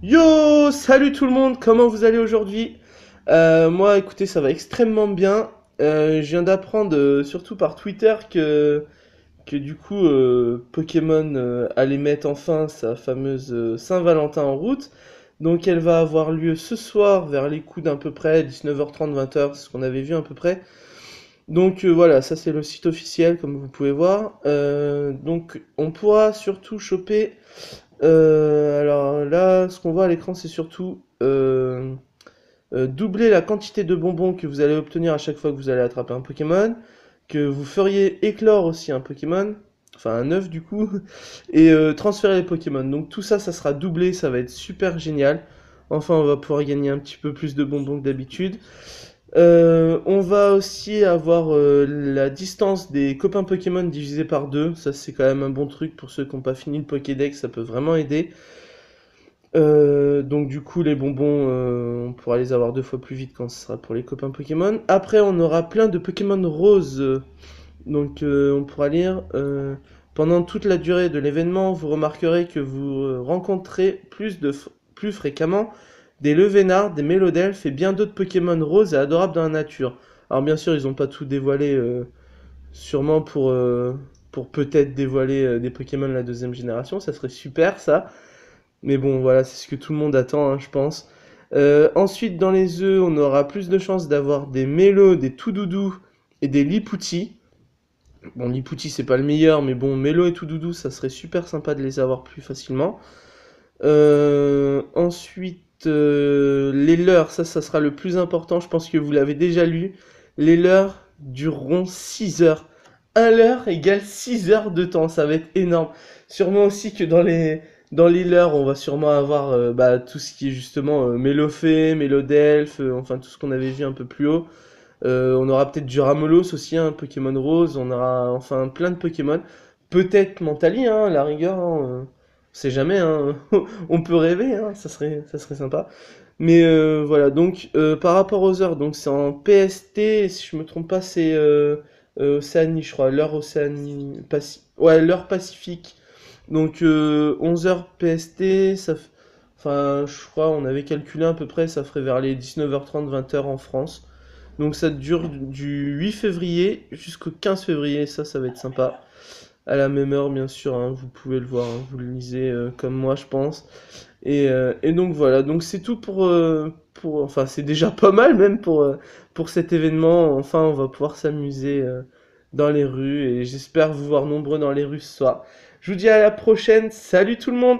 Yo, salut tout le monde, comment vous allez aujourd'hui? Moi, écoutez, ça va extrêmement bien. Je viens d'apprendre, surtout par Twitter, que du coup, Pokémon allait mettre enfin sa fameuse Saint-Valentin en route. Donc, elle va avoir lieu ce soir, vers les coups d'à peu près 19h30, 20h, c'est ce qu'on avait vu à peu près. Donc voilà, ça c'est le site officiel, comme vous pouvez voir. Donc, on pourra surtout choper alors là, ce qu'on voit à l'écran, c'est surtout doubler la quantité de bonbons que vous allez obtenir à chaque fois que vous allez attraper un Pokémon, que vous feriez éclore aussi un Pokémon, enfin un œuf du coup, et transférer les Pokémon. Donc tout ça, ça sera doublé, ça va être super génial. Enfin, on va pouvoir gagner un petit peu plus de bonbons que d'habitude. On va aussi avoir la distance des copains Pokémon divisée par 2. Ça, c'est quand même un bon truc pour ceux qui n'ont pas fini le Pokédex, ça peut vraiment aider. Donc du coup, les bonbons, on pourra les avoir 2 fois plus vite quand ce sera pour les copains Pokémon. Après, on aura plein de Pokémon roses. Donc on pourra lire. Pendant toute la durée de l'événement, vous remarquerez que vous rencontrez plus fréquemment des Levénards, des Mélodelphes et bien d'autres Pokémon roses et adorables dans la nature. Alors bien sûr, ils n'ont pas tout dévoilé, sûrement pour peut-être dévoiler des Pokémon de la deuxième génération, ça serait super ça. Mais bon, voilà, c'est ce que tout le monde attend, hein, je pense. Ensuite, dans les œufs, on aura plus de chances d'avoir des Mélos, des Toudoudou et des Lipoutis. Bon, Lipouti, c'est pas le meilleur, mais bon, Mélo et Toudoudou, ça serait super sympa de les avoir plus facilement. Ensuite, les leurres, ça sera le plus important. Je pense que vous l'avez déjà lu. Les leurres dureront 6 heures. Un leurre égale 6 heures de temps, ça va être énorme. Sûrement aussi que dans les leurres, on va sûrement avoir bah, tout ce qui est justement Mélofée, Mélodelphe, enfin tout ce qu'on avait vu un peu plus haut. On aura peut-être du Ramolos aussi, un Pokémon Rose, on aura enfin plein de Pokémon. Peut-être Mentali, hein, à la rigueur, hein, on sait jamais, hein, on peut rêver, hein, ça serait sympa. Mais voilà, donc par rapport aux heures, donc c'est en PST, si je me trompe pas, c'est Océanie, je crois, l'heure Océanie, ouais, l'heure Pacifique. Donc 11 heures PST, enfin je crois, on avait calculé à peu près, ça ferait vers les 19h30, 20h en France. Donc ça dure du 8 février jusqu'au 15 février, ça va être sympa. À la même heure, bien sûr, hein, vous pouvez le voir, hein, vous le lisez comme moi, je pense. Et donc voilà, donc c'est tout enfin c'est déjà pas mal même pour cet événement. Enfin, on va pouvoir s'amuser dans les rues et j'espère vous voir nombreux dans les rues ce soir. Je vous dis à la prochaine, salut tout le monde!